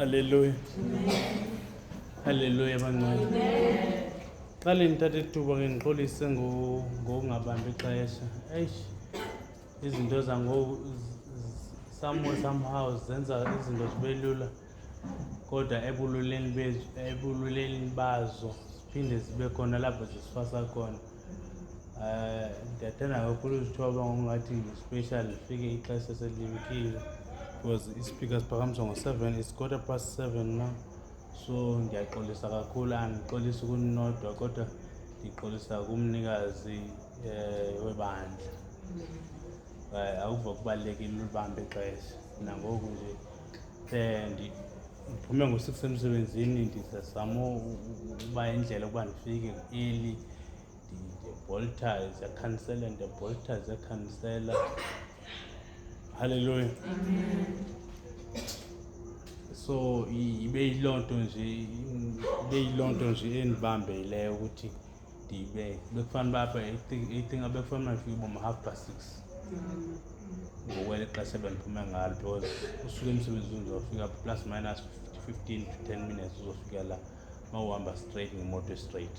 Hallelujah. Hallelujah bangcwele. Qale ngithathe ithuba ke ngixolise ngokungabambi ixesha. Izinto somehow zenza izinto zibe lula. Kodwa ebululeni bazo siphinde zibe khona lapho zisifasa khona. Ndiyathanda kakhulu izithoba ngokungathi special fike ixesha selibikile because ispeaker siphakamiswa ngo-7, it's 7:15 now. So ngiyaxolisa kakhulu, angixolisi kuninodwa kodwa ngixolisa kumnikazi webandla. Akuva kubalulekile ulibambe ixesha. Nangoku nje ngiphume ngo-6 emsebenzini, ndizama uba indlela ukuba ndifike early. Ndibolta ziyakhansela. Hallelujah. So ibe yilonto nje endibambeyileyo ukuthi bekufanele bapha bekufana bafike boma 6:30 ngokweli xesha bendiphume ngalo, because usuke emsebenzini uzofika plus minus 15 to 10 minutes uzofika la mawuhamba straight ngemoto straight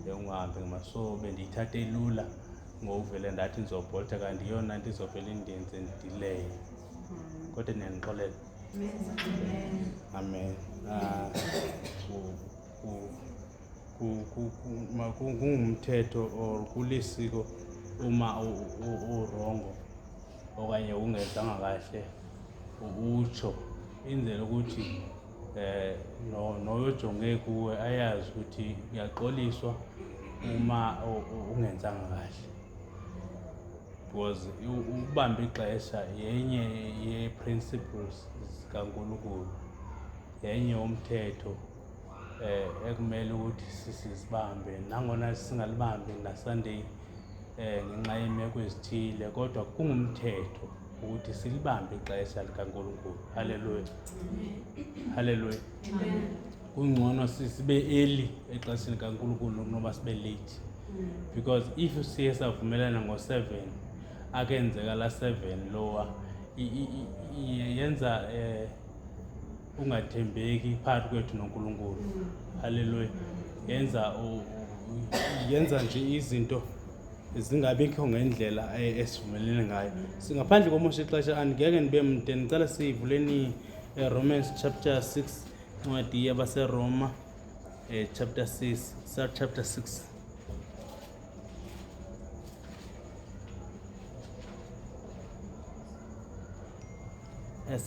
ungahambi ngemaso. Bendiyithathe lula ngovele ndathi ndizobolta, kanti yona nto izovele indiyenze ndidelay, kodwa ndiyanixolela. Amen. Kungumthetho or kulisiko uma urongo okanye ungezanga kahle utsho indlela ukuthi noyojonge kuwe ayazi ukuthi uyaxoliswa uma ungenzanga kahle, because ukubamba ixesha yenye ye-principles zikaNkulunkulu, yenye yomthetho ekumele ukuthi sizibambe. Nangona singalibambi naSunday ngenxa yemeko ezithile, kodwa kungumthetho ukuthi silibambe ixesha likaNkulunkulu. Hallelujah. Hallelujah. Kungcono sibe early exesheni likaNkulunkulu kunoba sibe late, because if siye savumelana ngo-7 akenzeka la 7 lowa yenza ungathembeki phakathi kwethu noNkulunkulu. Hallelujah. Yenza nje izinto zingabikho ngendlela esivumelene ngayo. Singaphandle komosha ixesha angeke ndibe mde, ndicela sivuleni Romans chapter 6, incwadi yabaseRoma chapter 6.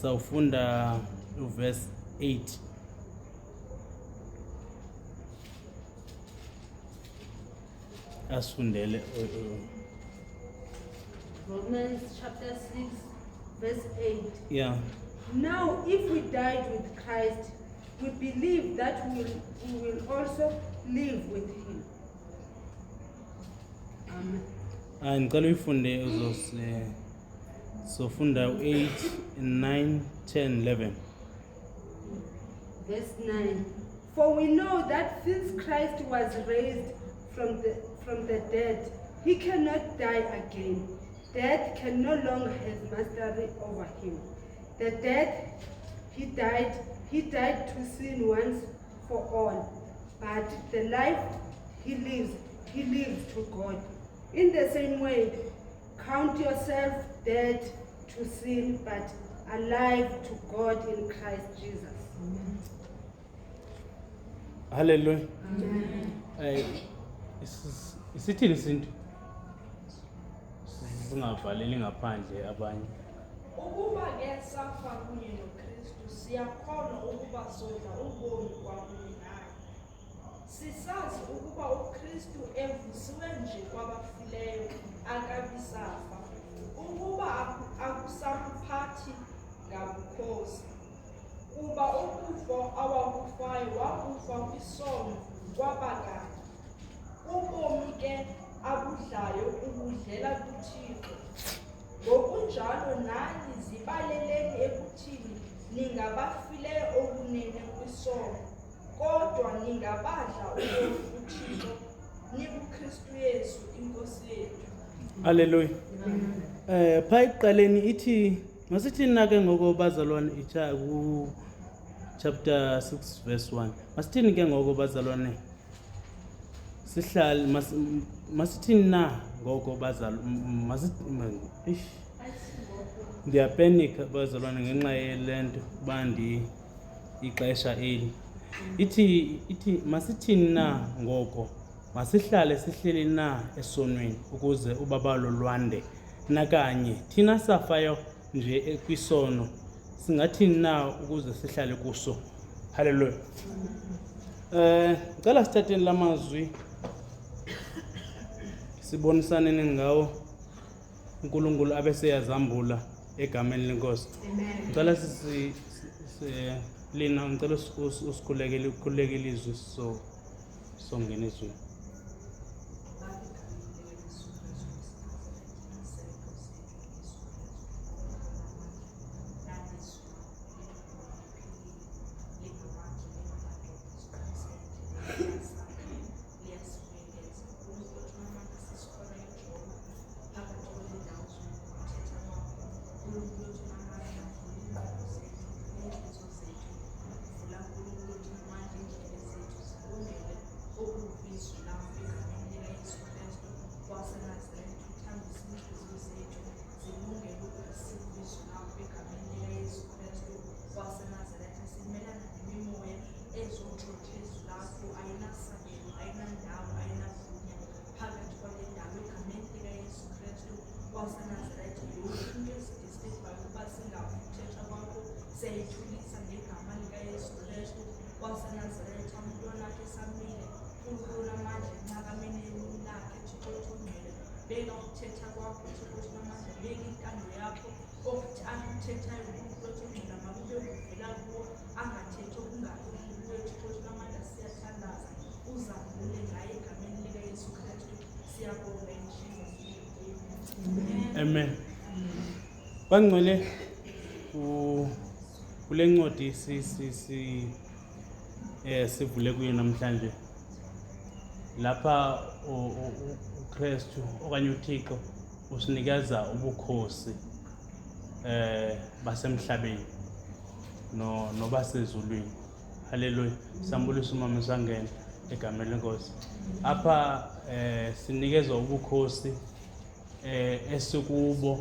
Sawufunda verse 8. Asifundele Romans chapter 6 verse 8. yeah. Now if we died with Christ, we believe that we will also live with him. Amen. Ngicela uyifunde sofunda 8, 9, 10, 11. Verse 9. For we know that since Christ was raised from the dead, he cannot die again. Death can no longer have mastery over him. The death he died to sin once for all. But the life he lives to God. In the same way, count yourself dead to sin, but alive to God in Christ Jesus. Amen. Hallelujah. Amen. Isithini isintu singavaleli ngaphandle abanye. Ukuba ke safa kunye noKristu, siyakhona ukuba sodla ubomi kwakunye naye. Sisazi ukuba uKristu evusiwe nje kwabafileyo akabisafa, ukuba akusamphathi ngabukhosi. Kuba ukufa awakufayo wakufa kwisono kwabakade. Ubomi ke abudlayo ubudlela kuThixo. Ngokunjalo nani zibaleleni ekuthini ningabafileyo okunene kwisono, kodwa ningabadla ubomi kuThixo nikuKristu Yesu inkosi yethu. Hallelujah. Pha ekuqaleni ithi masithini na ke ngoko bazalwane chapter 6 verse 1. Masithini ke ngoko bazalwane? Sihlale masithini na ngoko bazalwane? Ndiyapenika bazalwane ngenxa yelento bandi ixesha eli. Ithi masithini na ngoko? Masihlale sihleli na esonweni ukuze ubabalo lwande nakanye thina safayo nje kwisono singathini na ukuze sihlale kuso. Hallelujah. Ngicela sithatheni lamazwi sibonisane ngawo uNkulunkulu abeseyazambula egameni lenkosi. Ngicela lina ngicela usikhulekele izwi songena izwi. Amen. Bangcwele kule ncwadi sivule kuyo namhlanje lapha uKristu okanye uThixo usinikeza ubukhosi basemhlabeni nobasezulwini. Hallelujah. Sambulisa umama sangena egameni lenkosi. Apha sinikezwa ubukhosi esikubo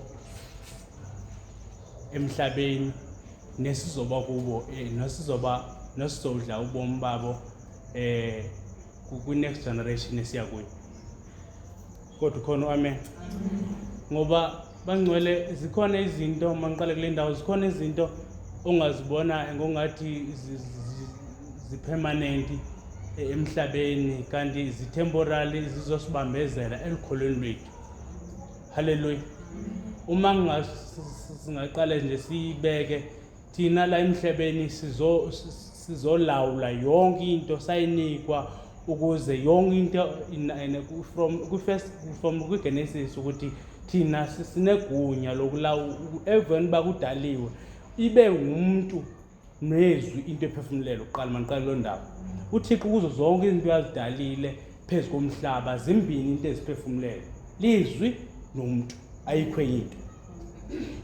emhlabeni nesizoba kubo nesizodla ubomi babo ku next generation esiya kuyo. Kodwa khona amen. Ngoba bangcwele zikhona izinto mangiqale kule ndawo zikhona izinto ongazibona ngongathi zipermanent emhlabeni kanti zitemporary zizosibambezela elikholweni lwethu. Hallelujah. Uma singaqala nje sibeke thina la emhlabeni sizolawula yonke into sayinikwa ukuze yonke into from kwiGenesis ukuthi thina sinegunya lokulawula even bakudaliwe ibe ngumuntu nezwi into ephefumulelo uqala maniqala lo ndawo. UThixo kuzo zonke izinto yazidalile phezulu komhlaba zimbini into eziphefumulelo lizwi nomuntu ayikho into.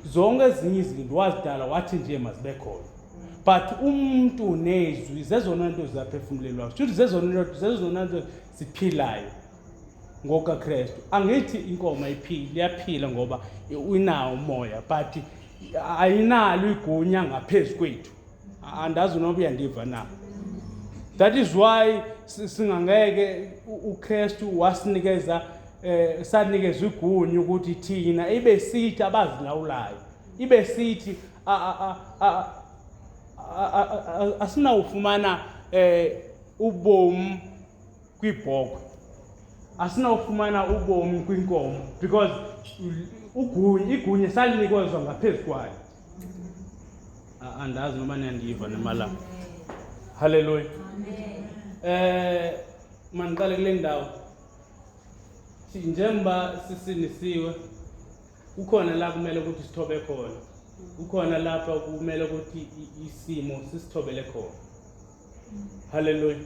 Zonke ezinye izinto wazidala wathi nje mazibe khona. But umuntu nezwi zezona into zaphefumulelwa. Futhi zezona into ziphilayo ngokaKristu. Angithi inkomo iyaphila ngoba unawo umoya but ayinalo igunya ngaphezulu kwethu. Andazi noma uyandiva na. That is why singangeke uKristu wasinikeza sanikezwe igunya ukuthi thina ibe sithi abazilawulayo. Ibe sithi asinawufumana ubomi kwibhokhwe. Asinawufumana ubomi kwinkomo because igunya salinikezwa ngaphezulu kwayo. Andazi noma niyandiva nemala. Hallelujah. Maniqale kule ndawo. Njengoba sisinisiwe ukhona la kumele ukuthi sithobe khona. Ukhona lapha kumele ukuthi isimo sisithobele khona. Hallelujah.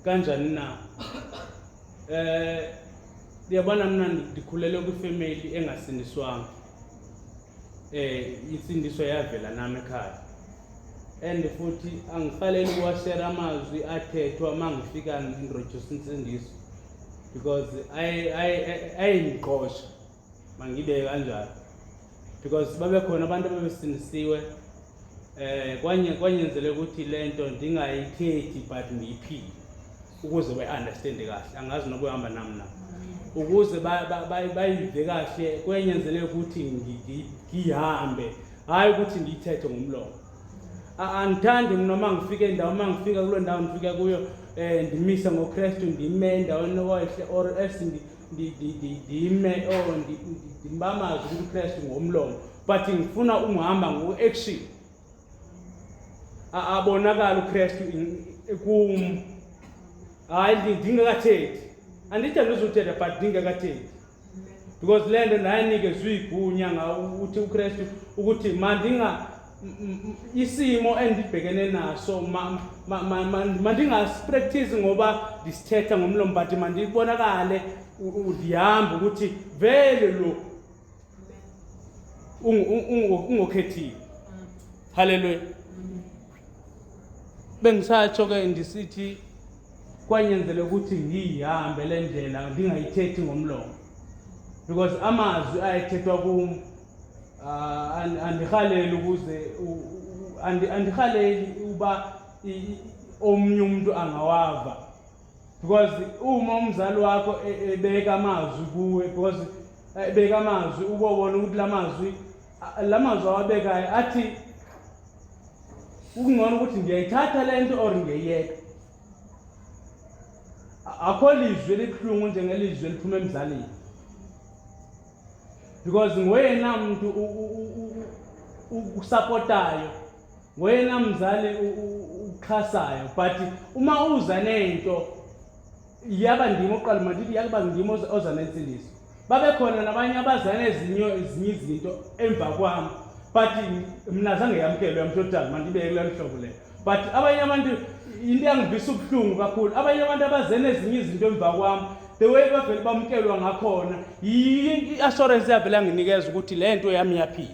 Kanjani na? Ngiyabona mina ndikhulele kwifamily engasindiswanga. Insindiso yavela nami ekhaya. and futhi angifanele ukuwashare amazwi athethwa mangifika ngintroduce insindiso because ayingiqosha mangibe kanjalo because babe khona abantu ababesindisiwe kwanyenzele ukuthi lento ndingayithethi but ngiyiphile ukuze bayiunderstand kahle angazi noba uhamba nami ukuze bayive kahle kwenyenzeleke ukuthi ngihambe hayi ukuthi ngiyithethe ngomlomo angithandi noma ngifike endawo mangifika kulo ndawo ngifika kuyo ndimisa ngoKristu ndime endaweni owahle or else ndime ndimbamaza uKristu ngomlomo but ngifuna umhamba ngoaction abonakala uKristu kum hayi ndingakathethi andithi andizothetha but ndingakathethi because lento ndayinikezwe igunya ukuthi uKristu ukuthi mandinga isimo endibhekene naso mandingaspractice ngoba disithetha ngomlomo but mandibonakale ndihamba ukuthi vele lo ungokhethiwe. Hallelujah. Bengisatsho ke ndisithi kwanyenzele ukuthi ngihambe le ndlela ndingayithethi ngomlomo because amazwi ayethethwa kum andihaleli ukuze andihaleli uba omnye umuntu angawava because uma umzali wakho ebeka amazwi kuwe because ebeka amazwi ubona ukuthi lamazwi awabekayo athi ukungona ukuthi ngiyayithatha lento or ngiyayeka akho lizwi elikhulungu njengelizwi eliphuma emzalini because ngoyena umuntu usupportayo ngoyena mzali ukhasayo but uma uza nento yaba ndimo oqala manje yakuba ndimo oza nensindiso babe khona nabanye abazana ezinye izinto emva kwami but mina zange yamkelwe yamthothana mandibeke le nhlobo le but abanye abantu into yangivisa ubuhlungu kakhulu abanye abantu abazana ezinye izinto emva kwami the way bavele bamkelwa ngakhona i-assurance yavela nginikeza ukuthi lento yami yaphila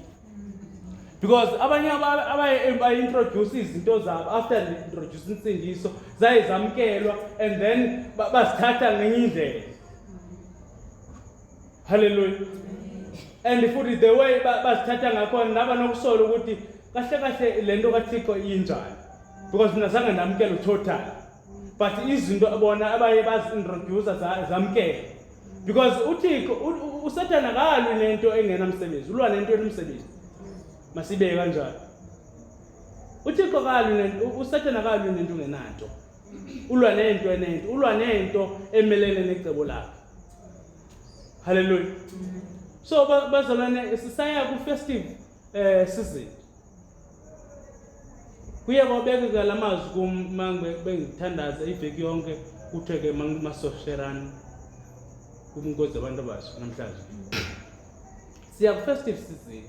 because abanye abayi-introduce izinto zabo after introduce insindiso zaye zamkelwa and then bazithatha ngenye indlela. Hallelujah. And futhi the way bazithatha ngakhona naba nokusola ukuthi kahle lento kaThixo injani because mina zange ndamkela total but izinto bona abaye bazi-introduce zamkela because uThixo uSathana kalwi nento engenamsebenzi ulwa nento enomsebenzi masibeke kanjalo uThixo kalwi nento uSathana kalwi nento engenanto ulwa nento emelene necebo lakhe. Hallelujah. So bazalwane sisaya ku festive season kuye kwabeka lamazwi kumangwe bengithandaza iveki yonke kutheke masosherani kumnkozi abantu abasha namhlanje siya ku festive season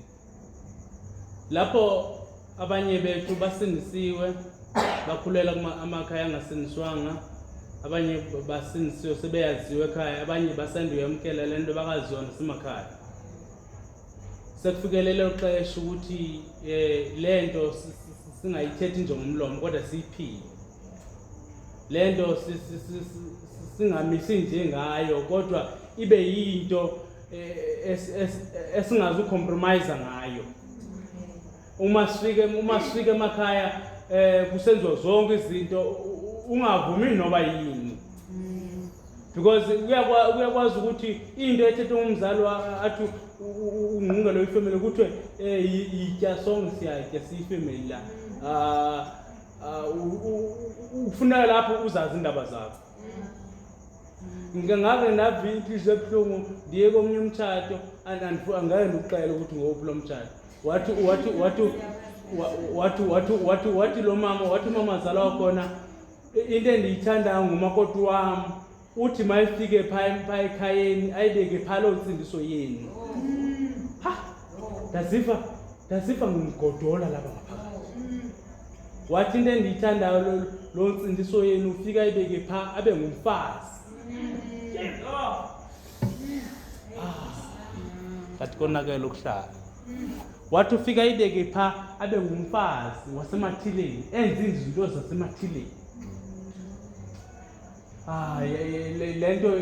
lapho abanye bethu basindisiwe bakhulela amakhaya angasindiswanga abanye basindisiwe sebeyaziwe ekhaya abanye basandiwe yamkela lento bakazona semakhaya sekufikelele uxesha ukuthi lento singayithethi nje ngomlomo kodwa siyiphile lento singamisi nje ngayo kodwa ibe yinto esingazi ucompromise ngayo uma sifike emakhaya kusenziwa zonke izinto ungavumi noba yini because uyakwazi ukuthi into ethethwe ngumzali athi ungqungelo ifamily kuthiwe yitya sonke siyatya siyifamily la ufuna lapho uzazi indaba zakho ngingake navi inhliziyo ebuhlungu ndiye komnye umthatho angeke ndikuxela ukuthi ngophi lo mthatho wathi lo mama wathi umamazala wakhona into endiyithandayo ngumakoti wami uthi mayifike phaa ekhayeni ayibeke phaa loo nsindiso yenu ndaziva ngimgodola lapha ngaphakathi wathi into endiyithandayo loo nsindiso yenu ufika ayibeke phaa abe ngumfazi kathi konakele ukuhlala wathi ufika ibeke pha abe ngumfazi wasemathileni enza izinto zasemathileni. Lento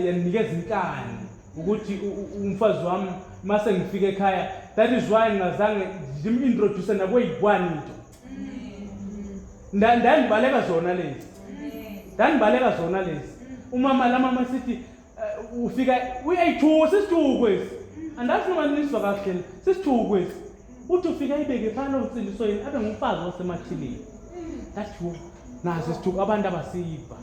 yanikeza inkani ukuthi umfazi wami mase ngifike ekhaya, that is why ngazange ngimintroduce nakuyi-1 into. Ndandibaleka zona lezi. Umama la mama sithi ufika uyayi-2 sisi-2 kwesi. Andazi noma nisizwa kahle sisi-2 kwesi. Uthi ufika ibeke phana ucindiso yini abe ngumfazi wasemathileni. That's who. Nazi sisi-2 abantu abasiva.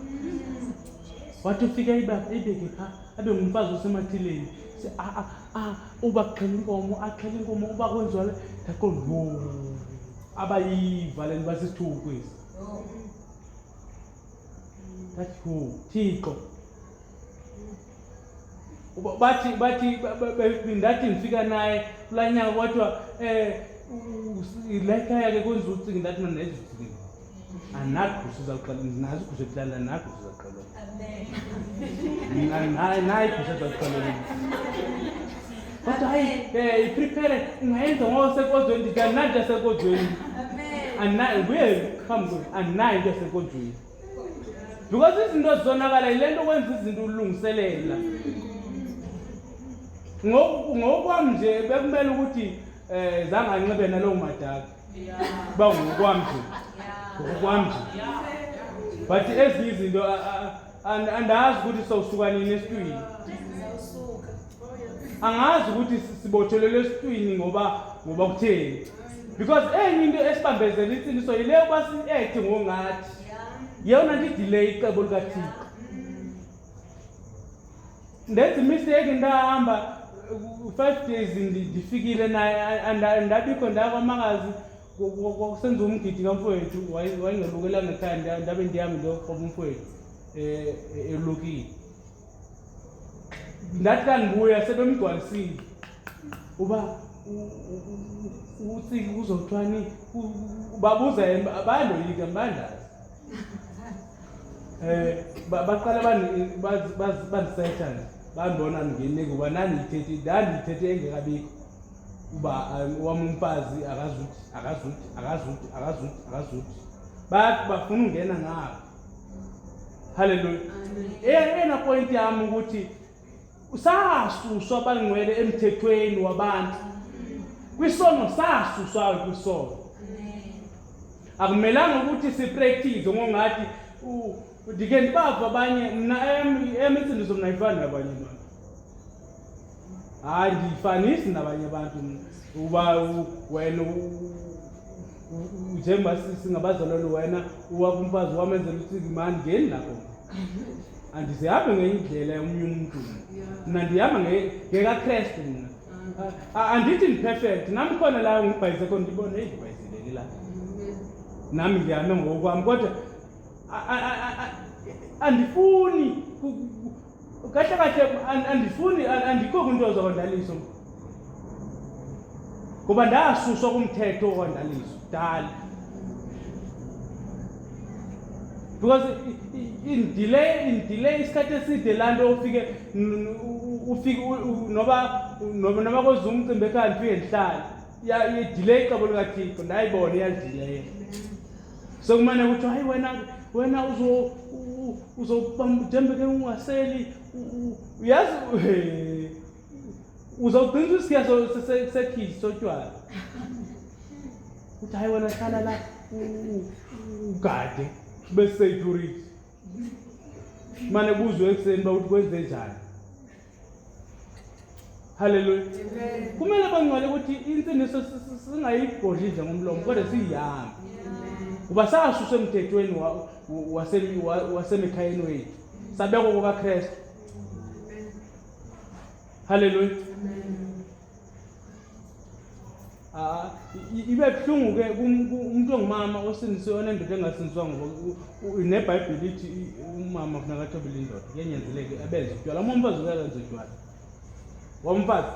Wathi ufika ibeke pha abe ngumfazi wasemathileni. Uba kuxhela inkomo uba kwenziwa le yaqondo abayiva leni basisi-2 kwesi. That's who. Thixo. Bathi ndathi ngifika naye kula nyaka kwathiwa la ekhaya ke kwenza ucingo, ndathi mina nenza ucingo. Anakho sizaqala nazi kuze kuhlala nakho sizaqala. Amen. Nayi kuze sizaqala. But I prepare ungayenza ngosekozweni ndikanandi asekozweni. Amen. We come good anandi asekozweni. Because izinto zonakala lento kwenza izinto ulungiselela. Ngokwami nje bekumele ukuthi zanganxibe nalowo madaka. Ba ngokwami nje. Ngokwami nje. But ezinye izinto andazi ukuthi sawusuka nini esitwini. Angazi ukuthi sibothelele esitwini ngoba kutheni. Because enye into esibambezela iqiniso yileyo basi ngongathi. Yona ndidelay icebo likaThixo. Ndenza mistake ndahamba 5 days ndifikile naye ndabikho ndakwamakazi kwakusenza umgidi kamfowethu wayengelukela ngekhaya ndabe ndiyami ndoqoba umfowethu elokini. Ndathi kandibuya sebemgcwalisile. Uba uthi uzothwani babuza bayaloyika bandazi. Baqala bandisetha nje bandibona ngene kuba ndandithethe engekabikho uba wami umfazi akazuthi bathi bafuna ungena ngapha. Hallelujah. Ena point yami ukuthi sasuswa abangcwele emthethweni wabantu. Kwisono sasuswa kwisono. Akumelanga ukuthi sipractice ngongathi ndike ndibava abanye mina emitsindiso mina ayifani nabanye abantu. Hayi ndifanisi nabanye abantu uba wena njengoba singabazalwane wena uwakumfazi wamenzela ukuthi mani ngeni lapho. Andisihambe ngenye indlela yomunye umuntu. Mina ndihamba ngekaKristu mina. Andithi ndiperfect nami khona la ngibhayise khona ndibone ibhayisile la. Nami ngihambe ngokwami kodwa andifuni kahle andifuni andikho kwinto zokwandaliso ngoba ndasuswa kumthetho wokwandaliso dala. Because in delay isikhathi eside lanto ufike noba kwenza umcimbi ekhaya ndifike ndihlala delay icebo likaThixo ndayibona iyalidelay. So kumane ukuthi hayi wena uzobambujembeke ungaseli uyazi uzogcina isiya sekhizi sotshwala. Uthi hayi wena hlala la ugade be-security. Mane kuzwe ekuseni ba uthi kwenze njani. Hallelujah. Kumele bangcwele ukuthi insindiso singayibhodli ngomlomo kodwa siyihambe. Uba sasuswe emthethweni wasemikhayeni wethu. Sabekwa kukaKristu. Hallelujah. Ibe buhlungu ke umuntu ongumama osindiswe onendoda engasindiswa ngoba neBhayibheli ithi umama kufuneka athobele indoda. Kuyenyenzeleke abenze utywala. Umfazi uyayenza utywala. Womfazi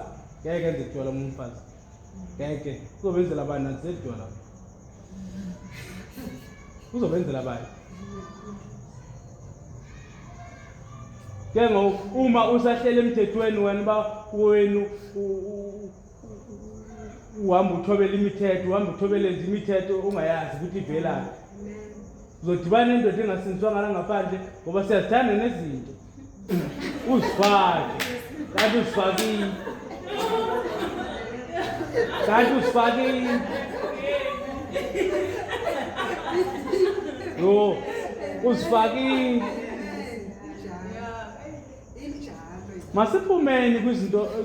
ngeke enze utywala umfazi. Ngeke uzobenzela abana nzedwala. Uzobenzela abana. Ke uma usahlele emthethweni wena ba wenu uhamba uthobela imithetho, uhamba uthobela imithetho ungayazi ukuthi ivelaphi. Uzodibana nendoda engasinzwanga la ngaphandle ngoba siyazithanda nezinto. Uzifake. Kanti uzifakile. Kanti uzifakile. Yo, uzifakile. Masiphumeni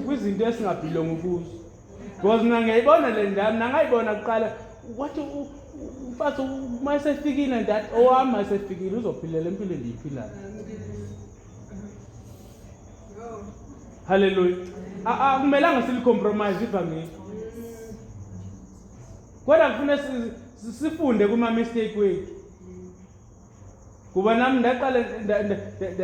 kwizinto esingabhilonga kuzo. Because mina ngiyayibona le ndaba, mina ngayibona kuqala wathi umfazi uma sefikile ndathi owami masefikile uzophilela impilo endiyiphilayo. Hallelujah. Akumelanga silicompromise ivangeli. Kodwa kufanele sifunde kuma mistake wethu. Kuba nami ndaqala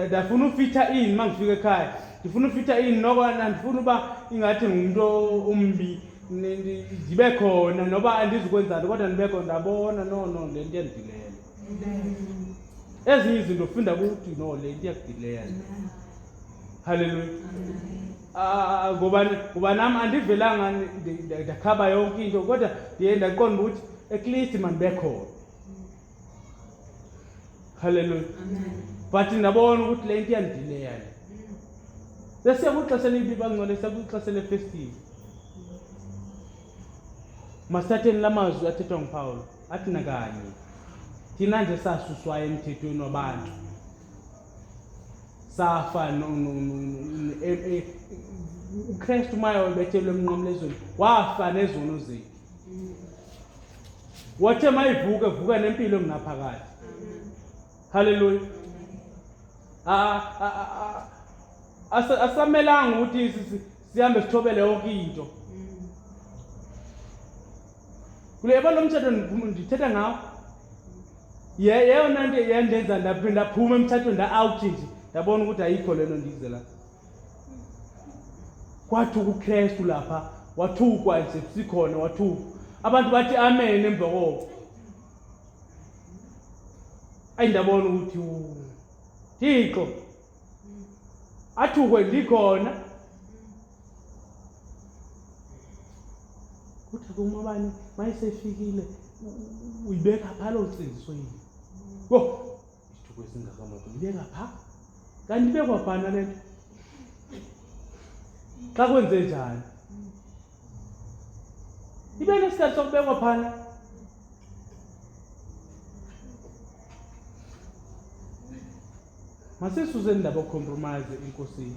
ndafuna ufitha in mangifika ekhaya. Ndifuna ufitha in nokwana ndifuna uba ingathi ngumuntu umbi ndibe khona noba andizukwenza kodwa ndibe khona ndabona no le nto yandidilela. Ezinye izinto ufunda ukuthi no le nto yakudilela. Hallelujah. Ngoba nami andivelanga ndakhaba yonke into kodwa ndiye ndaqonda ukuthi at least mandibe khona. Hallelujah. But ndabona ukuthi le nto yandidilela. Bese kuxesha libiba ngcole sekuxesha lefestival. Masithatheni lamazwi athethwa nguPaul athi nakanye thina nje sasuswa emthethweni wabantu safa uKristu maye wabethelwe emnqamlezweni wafa nezono zethu. Wathe mayivuka vuka nempilo engaphakathi. Hallelujah. Asamelanga ukuthi sihambe sithobele yonke into. Kuleba lo mthetho ndithetha ngawo. Yeyona nto yendenza ndaphinda phuma emthetho nda-out nje ndabona ukuthi ayikho lento ndize la. Kwathi uKristu lapha wathukwa nje sikhona wathukwa. Abantu bathi amen emva koko. Ayindabona ukuthi Thixo athukwe ndikhona. Kuthi kumabani mayisefikile uyibeka pha lo nsindiso yini. Yo, ithukwe singakamotho uyibeka pha. Kanti ibekwa phana le nto. Xa kwenze njani? Ibe nesikhathi sokubekwa phana. Masisuze indaba compromise enkosini.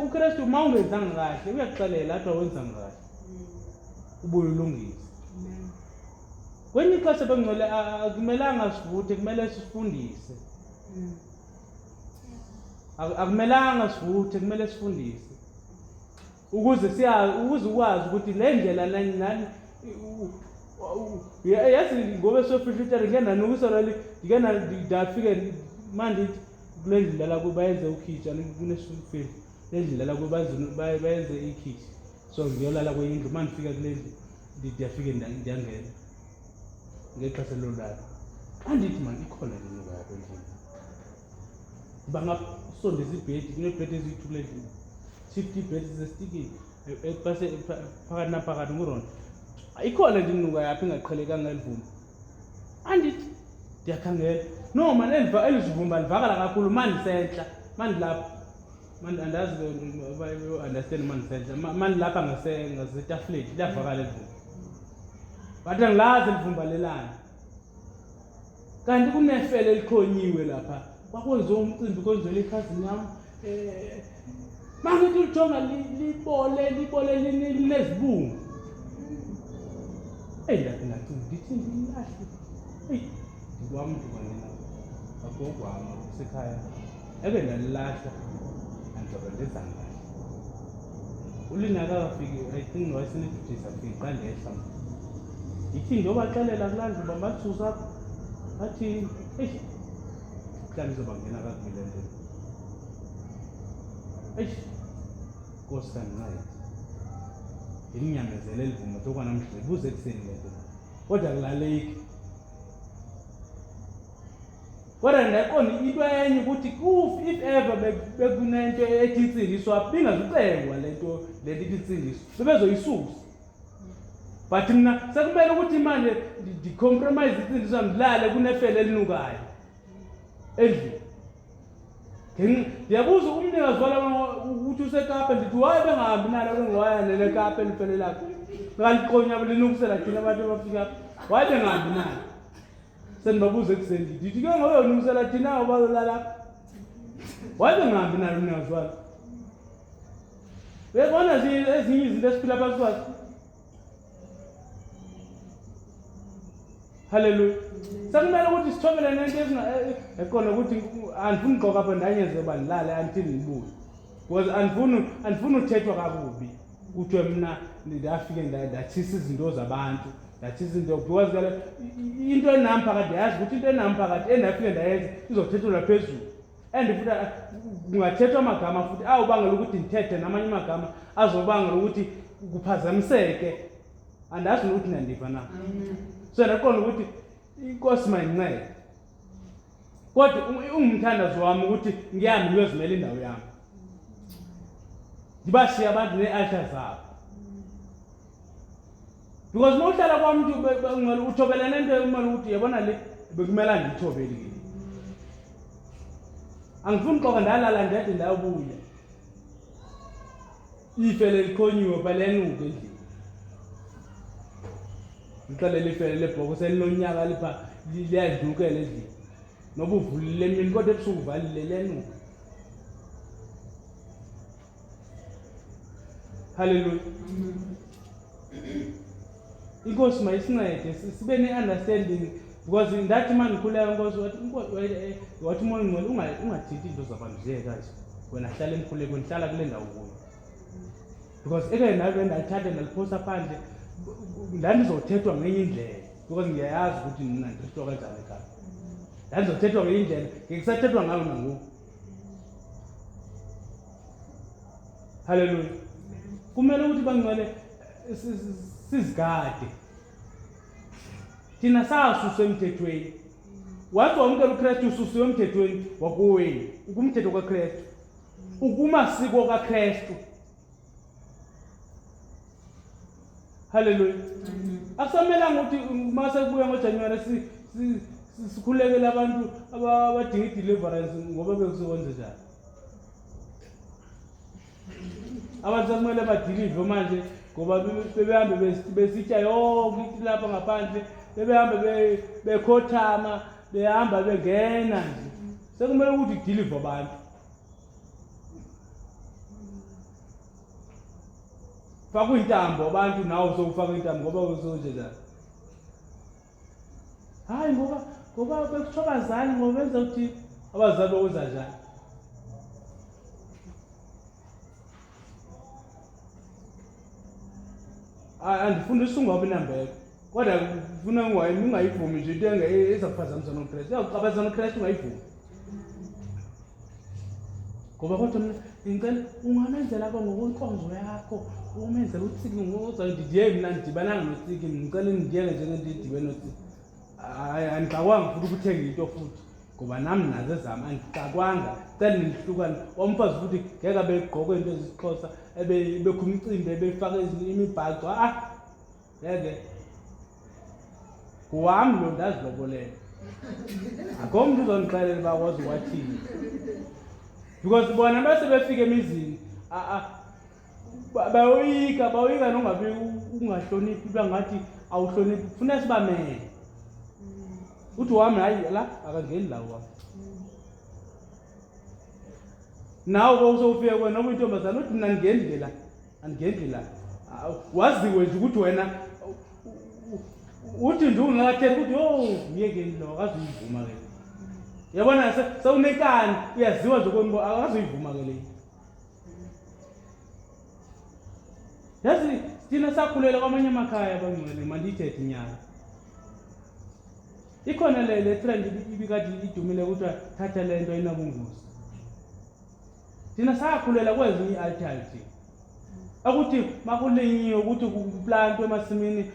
uKristu mawungenzanga kahle uyakuxelela athi awenzanga kahle. Ubuye ulungise. Kwenye ixesha bengcole akumelanga sivuthe kumele sifundise. Akumelanga sivuthe kumele sifundise. Ukuze ukwazi ukuthi le ndlela nani yazi ngobe sofifithere ngena nokusala ngena ndafike manje kule ndlela kuba yenze ukhitsha kunesufile le ndlela kuba bayenze ikhitsha so ngiyolala kuyindlu manje fika kule ndlu ndiyafike ndiyangena ngexesha lolala andithi man ikhona into yakho endlini bangasondeza ibhedi kunebhedi ezithu kule ndlu 50 beds zestikini epase phakathi naphakathi nguRona ikhona nje inuka yaphi engaqhelekanga elivuma andithi ndiyakhangela no man elivuma livakala kakhulu manje sentla manje lapha manje andazi understand manje sentla manje lapha ngasetafuleni liyavakala elivuma bathi angilazi elivumba lelana kanti kunefele elikhonyiwe lapha kwakwenziwa umcimbi kwenziwe ikhazini yami mangithi ujonga libole linezibungu ndathi ndithi ndilahle ndikwami ndikwangena agogwami kusekhaya ebe ndalilahla andizobe ndenza ngayo ulinyaka kafiki I think wayesenedutisa afike xa ndehla ithi ndiyobaxelela kulaa ndlu bambathusa apho bathi mhlawumbi izobangena kakubi le nto Nkosi kandincede ndinyamezele elivuma tokwanamhlanje ibuze ekuseni le nto kodwa kulaleki kodwa ndaqonda into enye ukuthi if ever bekunento ethi insindiso bingazucengwa lento ithi insindiso bebezoyisusa. But mina sekumele ukuthi manje ndicompromise insindiso ngidlale kunefele elinukayo endlini. Ndiyabuza umnikazi wala ukuthi useKapa ndithi waye bengahambi nalo bengiwaya neKapa elifele lakho. Ngaliqonya belinukisela thina abantu abafika waye bengahambi nalo. Sendibabuza ekuseni ndithi ke ngoba unukisela thina abalala. Waye bengahambi nalo umnikazi wala. Bebona ezinye izinto esiphila phansi kwazo. Hallelujah. Sekumele ukuthi sithobele nento ekhona ukuthi andifuni ugqoka apha ndanyeze bandilale until ngibuye. Because andifuni uthethwa kakubi. Kuthiwe mina ndafike ndathisa izinto zabantu. Ndathisa izinto because into enami phakathi yazi ukuthi into enami phakathi endafike ndayenza izothethelwa phezulu. And futhi kungathethwa amagama futhi awubangela ukuthi ndithethe namanye amagama azobangela ukuthi kuphazamiseke. Andazi ukuthi nandiva na. So ndaqonda ukuthi inkosi mayincede. Kodwa ungumthandazo wami ukuthi ngihambe ngiyozimela indawo yami. Ngibashiya abantu ne-altar zabo. Because mawuhlala kwamuntu uthobelana into ekumele ukuthi yabona le bekumela ngithobele. Angifuni qoka ndalala ndede ndayobuya. Ifele likhonyiwe balenuke endlini. Ngicela lifele lebhoko selilonyaka lipha liyadlukela endlini. Noba uvulile emini kodwa ebusuku uvalile lenuka. Hallelujah. Inkosi mayisincede sibe ne-understanding because ndathi manje ngikhuleka inkosi wathi umoya ngcwele ungathinti into zabantu kanje. Wena hlala emkhulekweni hlala kule ndawo kuyo. Because eke nawe ndalithatha ndaliphosa phandle ndandizothethwa ngenye indlela because ngiyayazi ukuthi mina ngithethwa kanjani ekhaya. Ndandizothethwa ngenye indlela ngisathethwa ngayo nangoku. Hallelujah. Kumele ukuthi bangcwele sizigade. Thina sasuswe emthethweni. Wathi wamkela uKristu ususwe emthethweni wakuweni. Ukumthetho kaKristu. Ukumasiko kaKristu. Hallelujah. Akusamelanga ukuthi mase kubuya ngoJanuary sikhulekele abantu abadinga deliverance ngoba bekusokwenza njalo. Abantu kumele badelive manje ngoba bebehambe besitya yonke into lapha ngaphandle, bebehambe bekhothama, behamba bengena nje. Sekumele ukuthi deliver abantu. Faka intambo abantu nawo sokufaka intambo ngoba uzoje njalo. Hayi ngoba bekuthiwa abazali ngoba benza ukuthi abazali bokwenza njani. Andifundisa ungabi nambeko. Kodwa ufuna ungayivumi nje into ezakuphazamisa noKristu. Yakuxabazana noKristu ungayivumi. Ngoba kodwa mina ngicela ungamenzela ngokwenkonzo yakho. Umenzela uThixo ngoza ndidiye mina ndidibananga noThixo ngicela ndiyeke njengentidiwe noThixo. Angicakwanga futhi ukuthenga into futhi ngoba nami nazo ezami angicakwanga cela nihlukane wamfazi futhi ngeke begqoke into ezisixhosa bekhuma imicimbi befaka imibhaco ngeke kuwami lo ndazilobolela akho umuntu uzongixelela bakwazi wathini because bona bese befika emizini bayoyika nongabe ungahloniphi bangathi awuhloniphi ufuna sibamele uthi wami hayi la akangeni la wami nawo usofika kwena noba intombazana uthi mina andigendi la waziwe nje ukuthi wena uthi nje ungakathethi ukuthi ngiyekeni lo akazuyivuma ke yabona sewunekani uyaziwa nje kwembo akazuyivuma ke le yazi thina sakhulela kwamanye amakhaya abangcwele mandithethe inyanga ikhona le trend ibikade idumile ukuthi thatha lento inabungozi thina sakhulela kwezinye i-altars akuthi makulinyiwe ukuthi kuplantwe emasimini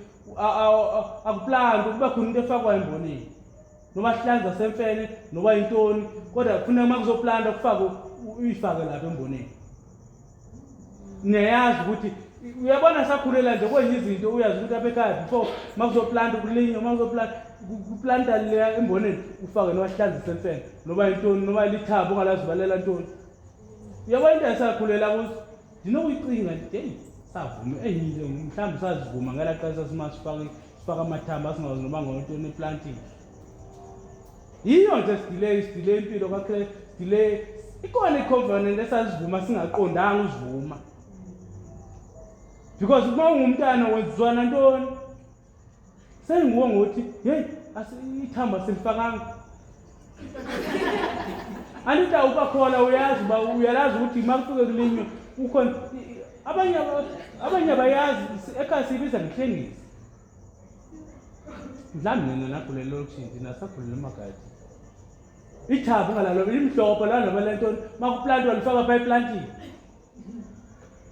akuplantwe kuba khona into efakwa emboneni noma sihlanza semfene noba intoni kodwa kufuneka uma kuzoplanta kufake uyifake lapha emboneni. Niyayazi ukuthi uyabona sakhulela nje kwenye izinto uyazi ukuthi apha ekhaya before uma kuzoplanta ukulinywa uma kuplanta le emboneni ufake noma sihlanza semfene noba intoni noma lithabo ongalazibalela ntoni. Uyabona into esakhulela kuzo ndinokuyicinga nje hey savume enyile mhlawumbe sazivuma ngalaxesha simasifaka amathambo asingazi noma ngontoni planting. Yiyo nje sidile impilo kaKristu sidile ikona icovenant esazivuma singaqondanga uzivuma. Because uma ungumntana wenzizwana ntoni senguwe ngothi hey ithamba selifakanga. Andithi awubakhola uyazi uyalazi ukuthi makufike kulinywe ukhona abanye abayazi ekhaya sibiza ngehlengisi. Mhlawumbe mina nakhulele lokuthinti nasakhulele emakhaya. Ithabo ngalalo imhlophe la noma lentoni makuplantwa lifaka pha eplanting.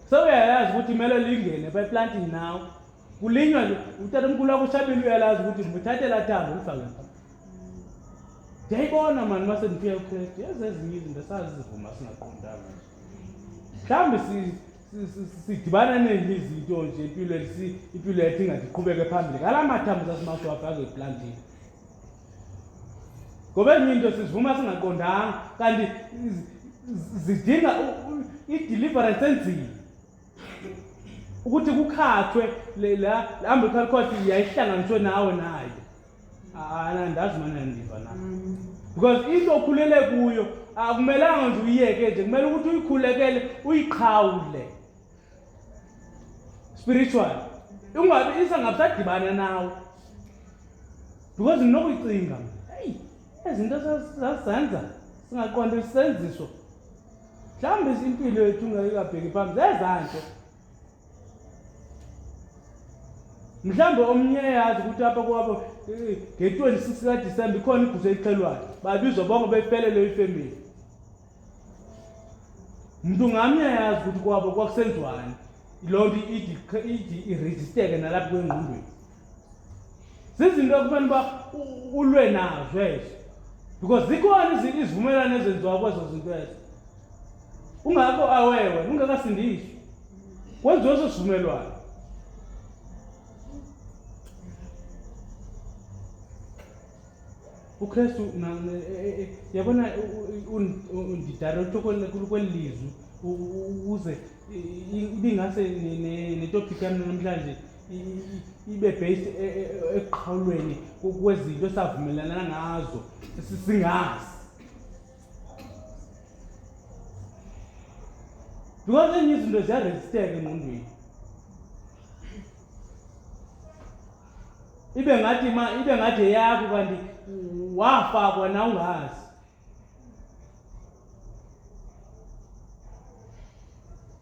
So uyayazi ukuthi kumele lingene pha eplanting nawo. Kulinywa utata omkhulu wakho ushabile uyalazi ukuthi ngithathe la thambo ulifake lapha. Ndiyayibona mani mase ndifika kuKristu yazi ezinye izinto sazivuma singaqondanga. Mhlawumbe sidibana nenye izinto nje impilo yethu ingathi iqhubeke phambili ngala mathambo sasimaswafake eplanting. Ngoba enye into sizivuma singaqondanga kanti zidinga i-deliverance enzima ukuthi kukhathwe la umbilical cord yayihlanganiswe nawe nayo. Andazi mana ndiva na. Because into okhulele kuyo akumelanga nje uyiyeke nje kumele ukuthi uyikhulekele uyiqhawule. Spiritual. Ungabe isangasadibana nawe. Because nginokuyicinga. Hey, izinto sazenza singaqonda isenziso. Mhlawumbe impilo yethu ungayikabheki phambili zezanto. Mhlawumbe omnye yazi ukuthi apha kwabo nge-26 kaDisemba ikhona iguzu elixhelwayo. Babizwa bonke bephelele ifamily. Umuntu ngamnye yazi ukuthi kwabo kwakusenziwani. Lonto iregisteke nalapha kwengqondweni. Zizinto okufanele ba ulwe nazo ezo. Because zikhona izivumelwano ezenziwa kwezo zinto ezo. Ungakho awewe ungakasindiswa. Kwenziwe eso sivumelwano. uKristu yabona undidirect kwelizwi uze ibingase netopic yami namhlanje ibe based eqhawulweni kwezinto savumelana ngazo singazi. Because enye izinto ziyaregister engqondweni. Ibe ngathi yakho kanti wafakwa na ungazi.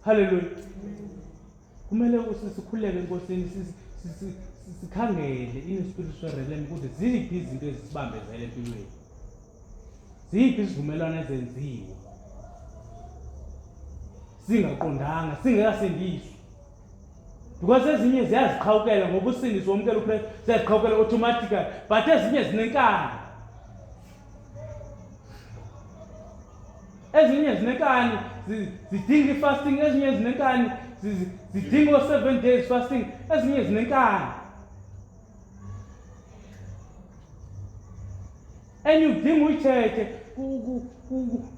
Hallelujah. Kumele sikhuleke enkosini sikhangele in spiritual realm ukuthi ziphi izinto ezisibambezele empilweni. Ziphi isivumelwano ezenziwe. Singaqondanga, singekasindiswa. Because ezinye ziyaziqhawukela ngoba usindiswa womkela uKristu ziyaziqhawukela automatically but ezinye zinenkani. Ezinye zinenkani zidinga fasting, ezinye zinenkani zidinga 7 days fasting, ezinye zinenkani. Enye udinga uyithethe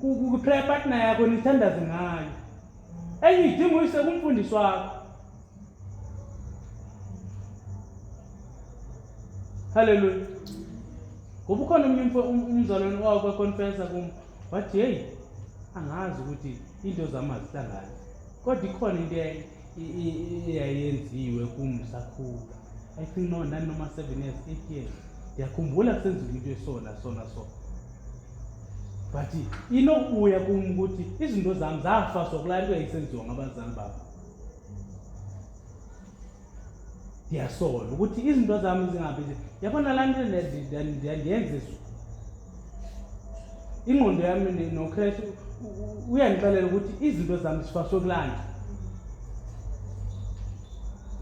ku-prayer partner yakho nithandaze ngayo. Enye udinga uyise kumfundisi wakho. Hallelujah. Ngoba ukhona umzalwane wakho confessa kum wathi hey angazi ukuthi into zamazihlangana. Kodwa ikhona into eyayenziwe kumsakhulu. I think noma 7 years 8 years. Ndiyakhumbula kusenziwa into esona so. But inokubuya kum ukuthi izinto zami zafaswa kulaa nto yayisenziwa ngabazali babo. Ndiyasola ukuthi izinto zami zingabi yabona laa nto ndiyenziswa. Ingqondo yami noKristu uyandixelela ukuthi izinto zami zifaswe kulaa nto.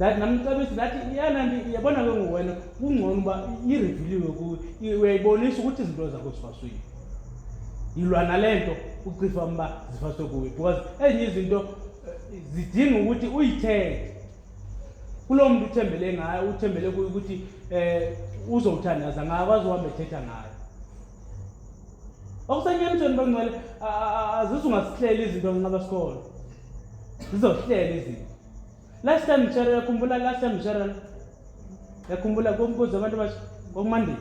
that namcebisa that iyana yabona ke ngowena kungcono uba ireviliwe kuwe uyayibonisa ukuthi izinto zakho zifasweni yilwa nalento ucifa mba zifaswe kuwe because enye izinto zidinga ukuthi uyithethe kulo muntu uthembele ngayo uthembele kuye ukuthi uzowuthandaza ngakwazi uhambe ethetha ngayo okusenyanisweni bangcwele azizungasihleli izinto nqaba sikolo zizohlela izinto last time share yakhumbula kombuzo abantu basho ngokuMonday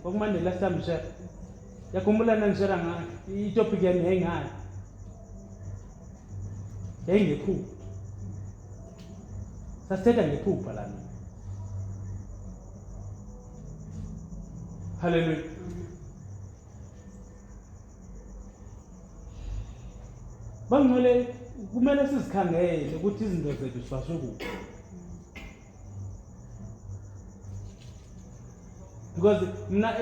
ngokuMonday last time share yakhumbula nangishare ngayo itopic yami yayingayo yayingephupha sasithetha ngephupha la mina hallelujah bangcwele kumele sizikhangele ukuthi izinto zethu sifaswe kuphi because mina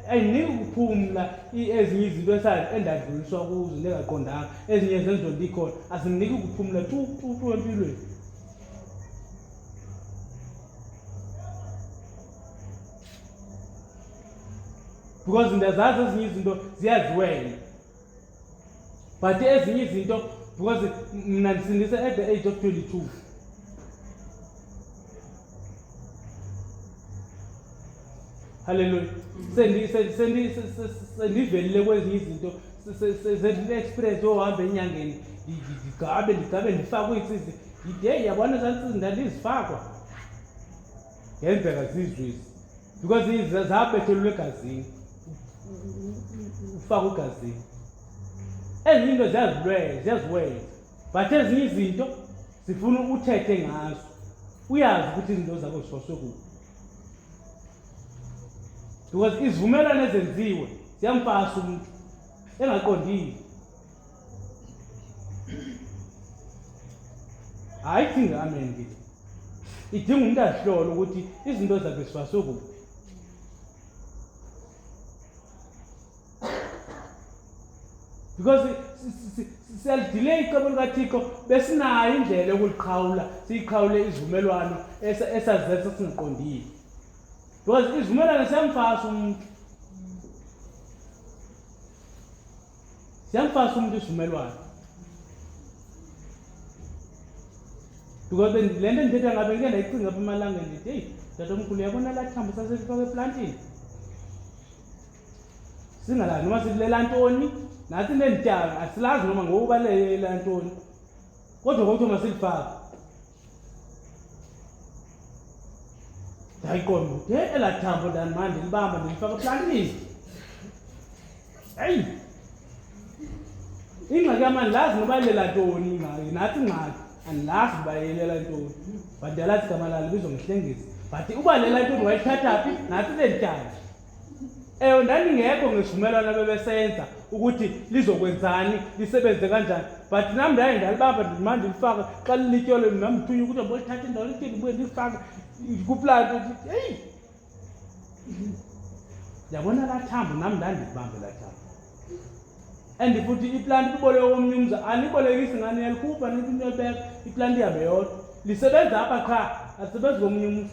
ayiniki ukuphumula ezinye izinto endadluliswa kuzo ndingaqondanga ezinye zenzo ndikhona asinginiki ukuphumula tu empilweni because ndazazi ezinye izinto ziyaziwela but ezinye izinto because mina ndisindise at the age of 22 hallelujah sendivelile kwezinye izinto sendine-experience yohamba enyangeni ndigabe ndifakwe isizi hey yabona zantsizi ndandizifakwa ngenzeka zizwisi because zabethelwe egazini ufakwe egazini ezinye into ziyaziwela but ezinye izinto zifuna uthethe ngazo uyazi ukuthi izinto zakho zifaswe kuphi because izivumelwano ezenziwe ziyamfasa umuntu engaqondile hayi thinga amen ke idinga umuntu ahlole ukuthi izinto zakhe zifaswe kuphi because siyalidelay icebo likaThixo besinayo indlela yokuliqhawula siyiqhawule izivumelwano esazenza singaqondile because izivumelwano siyamfasa umuntu isivumelwano because le nto ndithetha ngabe ngeke ndayicinga apha emalangeni ndithi heyi tatomkhulu yabona laa thambo saselifakwe eplantini singalazi noma silela ntoni nathi nendityayo asilazi noma ngokuba lela ntoni kodwa kwakuthiwa masilifake ndayiqonda ukuthi elaa thambo ndanimandi ndilibamba ndilifake eplantini heyi ingxaki yamandilazi noba lela ntoni ingxaki nathi ingxaki andilazi uba yelela ntoni but ndiyalazi igama lalo bizongihlengisa but uba lela ntoni wayithatha phi nathi nendityayo ewe ndandingekho ngesivumelwano bebesenza ukuthi lizokwenzani lisebenze kanjani but nam ndaye ndalibamba ndimandi ndilifake xa lilityolo namthunya ukuthi bolithatha indawo lithi ndibuye ndilifake kuplanto ndithi heyi yabona laa thambo nam ndandilibambe laa thambo and futhi iplanti iboleke komnye umza anibolekisi ngani yalikhupha nithi into yobeka iplanti ihambe yodwa lisebenza apha qha alisebenzi komnye umza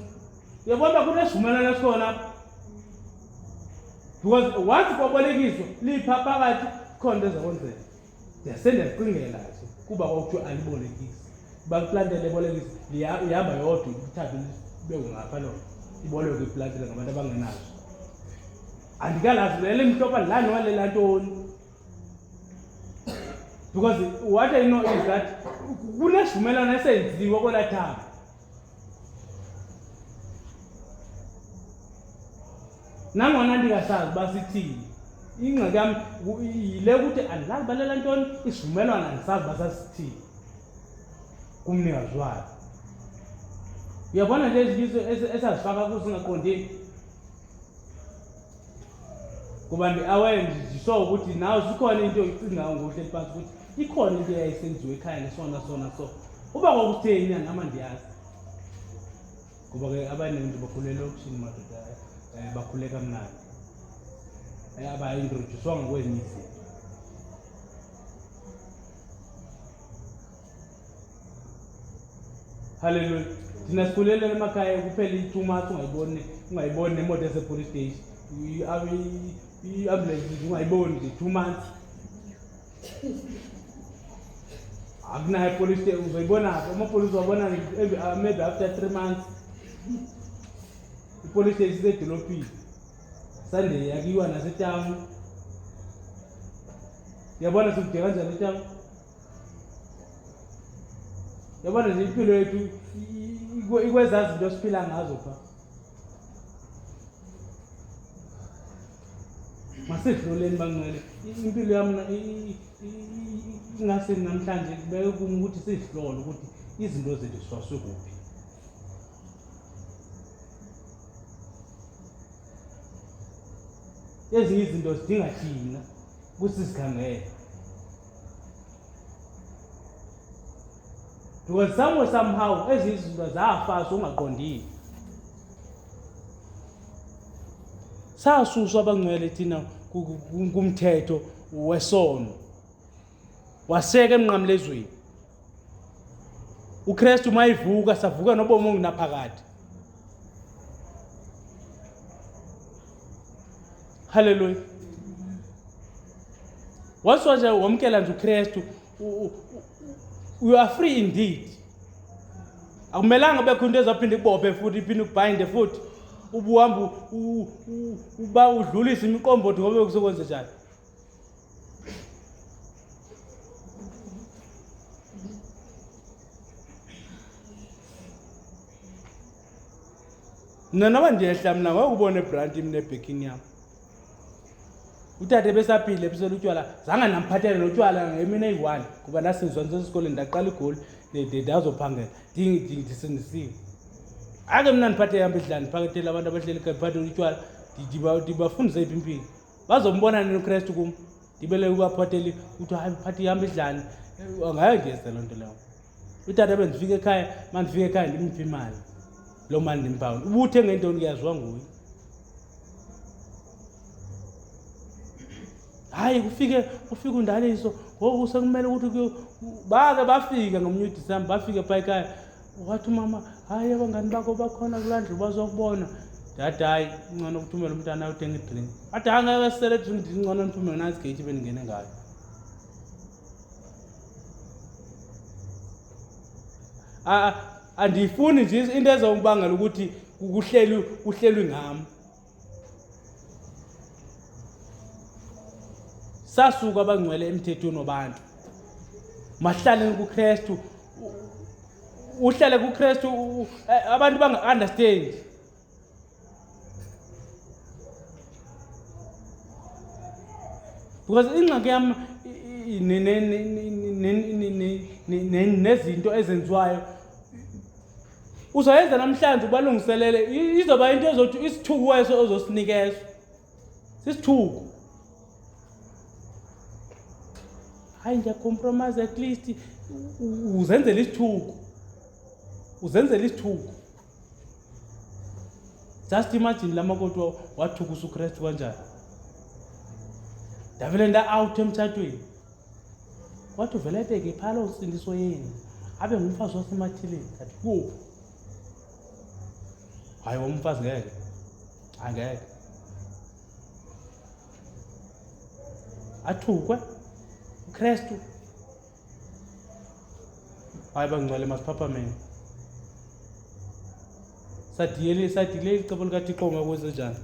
uyabona kunesivumelwano esikhona apha because once kwabolekiswa lipha phakathi khona into ezakwenzeka ndiyasendiyacingela nje kuba kwakuthiwa alibolekisi uba iplantele ebolekisi ihamba yodwa ithathe ibekwe ngapha loo ibolekwe iplantile ngabantu abangenazo andikalazi lele mhlopha lani walela ntoni because what I know is that kunesivumelwano esenziwe kwelaa thambo nangona ndingasazi uba sithini ingxaki yam yile ukuthi andilazi balela ntoni isivumelwano andisazi uba sasithini kumnikazi wayo uyabona nje ezinye esazifaka kuzo singaqondini kuba ndi-aware ndisho ukuthi nawe zikhona into icingayo ngokuhleli phansi ukuthi ikhona into eyayisenziwe ekhaya ngesona so uba kwakutheni nama ndiyazi kuba ke abaningi bakhulele elokishini madoda bakhuleka kamnandi abaintroducewanga kwezinye izinto Hallelujah. Thina sikhulele emakhaya kuphela i2 months ungayiboni nemoto ese-police station. I-ambulance ungayiboni nje 2 months. Akunayo police station uzoyibona amapolice wabona maybe after 3 months. I-police station isedolobheni. Sunday yakiwa nasetown. Yabona sikude kanjani etown? Yabona nje impilo yethu ikwezazi into siphila ngazo pha. Masedluleni bangcwele impilo yami ingase namhlanje kubeke kuma ukuthi sihlole ukuthi izinto zethu siwaswe kuphi. Ezinye izinto sidinga thina ukuthi sikhangele. Because somehow ezinye izinto zafaswa ungaqondile. Sasuswa abangcwele thina kumthetho wesono. Waseka emnqamlezweni. uKristu mayivuka savuka nobomi ongunaphakade. Hallelujah. Once wamkela nje uKristu you are free indeed. Akumelanga bekho into ezaphinde kubophe futhi iphinde kubhinde futhi ubuhamba uba udlulisa imiqombothi ngoba kuzokwenza njani. Noma ndiyehla mina ngokubona eBrand imine ebhekini yami. Uthathe besaphile ebisela utshwala zanga namphathele notshwala ngemina eyi1 kuba nasizwa nje esikoleni ndaqala igoli ndazophangela ndisindisiwe. Ake mina niphathe yami idlani phakathela abantu abahleli ekhaya phathe utshwala ndibafundise impilo. Bazombona nini uKristu kum ndibele ukaphatheli uthi hayi phathe yami idlani angaye ngiyeza lo nto leyo. Uthathe bendifike ekhaya mandifike ekhaya ndimiphe imali. Lo mali ndimpawu ubuthe ngento ngiyazwa nguye. Hayi ufike undaliso ngoku sekumele ukuthi bake bafika ngomnye uDisemba bafike pha ekhaya wathi mama hayi abangani bakho bakhona kulandle bazokubona dad hayi ngcono ukuthumela umntana uthenga idrink athi angeke sele drink ngcono niphume nansi gate beningene ngayo. Andifuni nje into ezongibangela ukuthi kuhlelwe ngami. Sasuka abangcwele emthethweni wabantu. Mahlale kuKristu. Uhlale kuKristu abantu banga-understand. Because ingxaki yami nezinto ezenziwayo uzoyenza namhlanje ubalungiselele izoba into ezothi isithuku weso ozosinikeza. Sisithuku. Hayi nje compromise at least uzenzele isithuku. Uzenzele isithuku. Just imagine lamakoto wathukusa uKristu kanjani. Davele out emthathweni. Wathi uvele ebheke phala usindiso yini. Abe ngumfazi wasemathileni kathi wo. Hayi umfazi ngeke. Angeke. Athukwe uKristu. Hayi bangcwele masiphaphame. Sadile icebo likaThixo ngakwenze njani.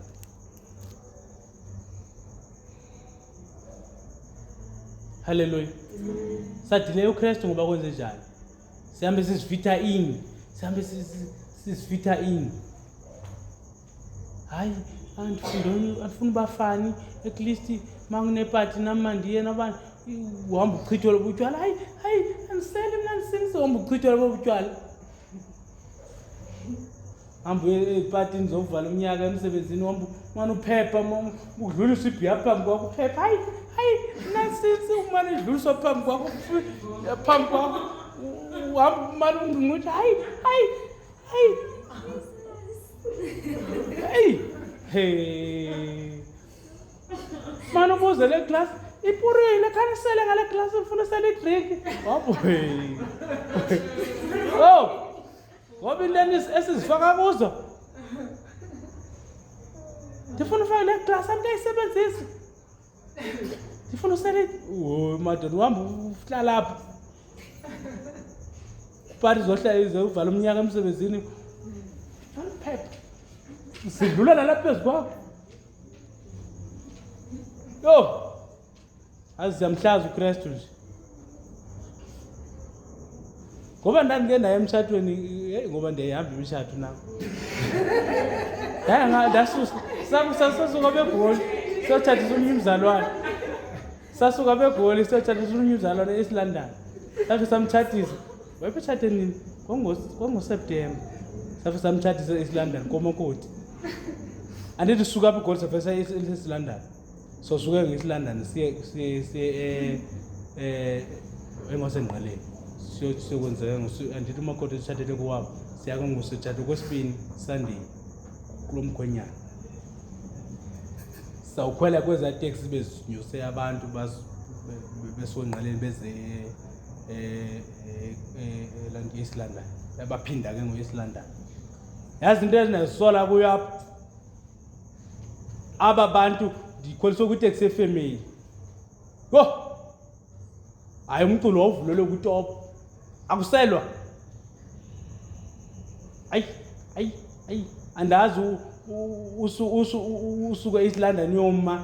Hallelujah. Sadile uKristu ngoba kwenze njani. Sihambe sisifitha ini. Sihambe sisifitha ini. Hayi andifuna bafani at least mangune party namandiye nabantu uhamba uchithwa lobutshwala hayi andisele mina ndisingise uhamba uchithwa lobutshwala. Hamba eparty nizovala umnyaka emsebenzini uhamba umane uphepha udlulisa ibhiya phambi kwakho uphepha hayi nasinsi umane udlulisa phambi kwakho uhamba umane unguthi hayi mano ubuze le class ipurile khanisele ngale class ufuna sele drink wabo ngoba inteni esizifaka kuzo ndifuna ufake le class am ndiyisebenzise ndifuna usele madoda uhamba uhlala lapha uphathi zohlala ize uvala umnyaka emsebenzini phepha sidlula nalapha phezu kwakho yo aziyamhlaza uKristu nje ngoba ndandike ndaye emshatweni ngoba ndiyahamba imishado nami ndasusa sasuka beGoli siyothathisa omunye umzalwane sasuka beGoli siyothathisa omunye umzalwane eSlondon sathi samthathisa wayephethathe nini ngoSeptember sathi samthathisa eSlondon komakoti andithi suka apha eGoli safesa eSlondon so suke ngeSlondon siye engosenqaleni siyokwenzeka andithi umakoti esithathele kuwabo siyake ngosithathe kwesibini Sunday kulomkhwenyana sawukhwela kweza taxi bezinyuse abantu besonqaleni beze eLandis Islanda abaphinda ke ngoIslanda yazi into ezinesola kuyo apha aba bantu ndikhwelisa ukuthi taxi family yo hayi umculo ovulelwe kuTop akuselwa ay andazi usuke eSlanda niyoma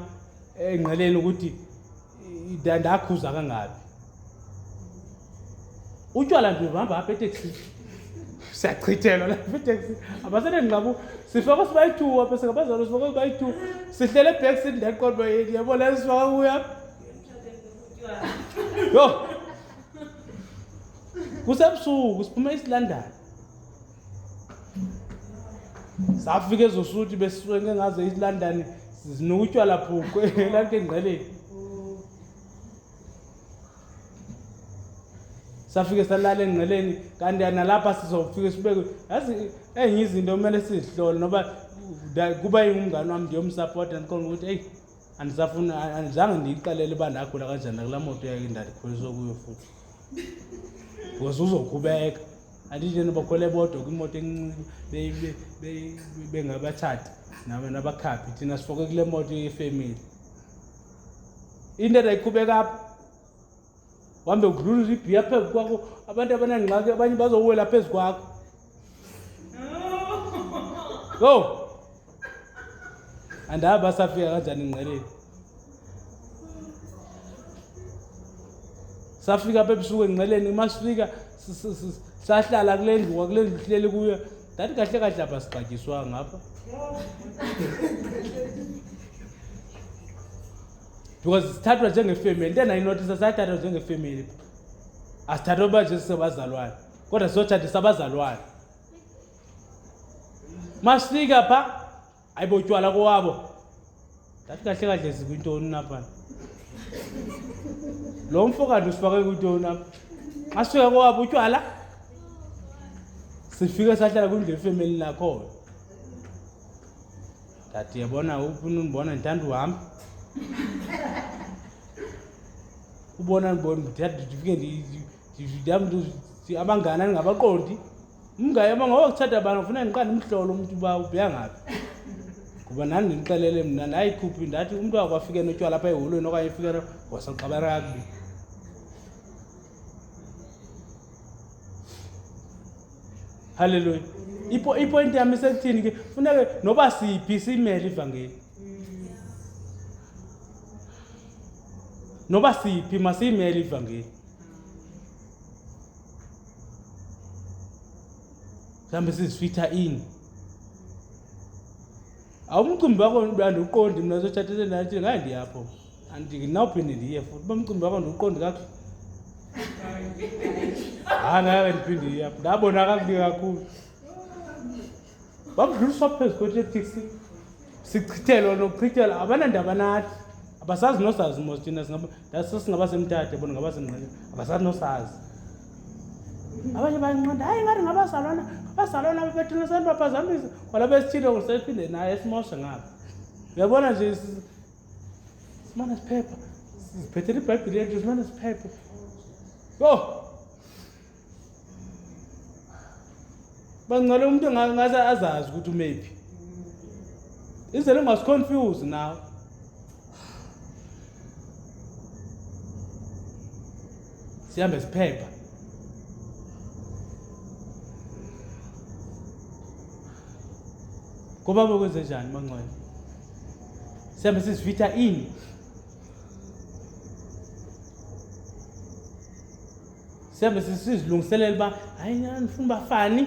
enqeleni ukuthi ndakhuza kangapi utshwala nje uhamba apha eTaxi siyachithelwa lapha eTaxi abasene ngqabu sifaka sibayi2 apha singabazalo sifaka sibayi2 sihlele back seat ndaqonba yabona sifaka kuya yo kusebusuku siphuma eSlanda safika ezosuthi besifike ngazo eSlondon sizinokutshwala phuqu lapha engqeleni safike salala engqeleni kanti nalapha sizofika sibeke yazi enye izinto kumele sizihlole noba kuba yingumngane wami ndiyomsupport andikhona ukuthi hey andisafuna andizange ndiyiqalele uba ndagula kanjani kula moto yakhe ndandikhuliswa kuyo futhi because uzoqhubeka andije nobakhwele bodwa kwimoto encinci bengabathathi nabakhaphi thina sifoke kule moto yefamily into eyiqhubeka apha wambe udlula ibhiya phezu kwakho abantu abanengxaki abanye bazowela phezu kwakho go andaba safika kanjani ingqeleni safika apha ebusuku engqeleni masifika sahlala kule ndlu hleli kuyo ndathi kahle kahle apha sixatyiswa ngapha because sithathwa njengefamily into endayinothisa sathathwa njengefamily asithathwa uba nje sisebazalwane kodwa siyothathisa abazalwane masifika pha ayibotywala kowabo ndathi kahle kahle zikwintoni napha lo mfo kanti usifake kwintoni apha masifika kowabo utywala sifike sahlala kwindlu yefamily nakhona ndathi yabona ufuna undibona ndithanda uhamba ubona ndifike abangana ndingabaqondi umngayama ngoba kuthanda abantu ufuna ndiqande umhlolo umuntu uba ubheya ngaphi kuba nani ndinixelele mna nayikhuphi ndathi umntu akwafike notywala apha eholweni okanye ifike wasaqabara kakubi haleluya ipoint yami isekuthini ke funeke noba siphi siyimele ivangeli noba siphi masiyimele ivangeli mhlawumbe sizifitha ini awumcimbi wakho andiwuqondi mna sothathele ndathi ngaye ndiyapho andinawuphinde ndiye futhi uba umcimbi wakho ndiwuqondi kakuhle ngake ndiphinde ndiyapho ndabona kakubi kakhulu babudluliswa phezu kweteksi sichithelwa nokuchithelwa abanandaba nathi abasazi nosazi mos thina sasingabasemthathe bona ngabasengqeleni abasazi nosazi abanye banqanda hayi ngathi ngabazalwana bethina sandibaphazamisa kwala besithile ngosephinde naye esimosha ngapha uyabona nje simana siphepha siphethele ibhayibhile yethu simana siphepha yo bangcwele umuntu ngaze azazi ukuthi umephi izele ungasiconfuse nawe sihambe siphepha kuba bokwenze njani bangcwele sihambe sisivitha ini sihambe sizilungiselela uba hayi ngifuna bafani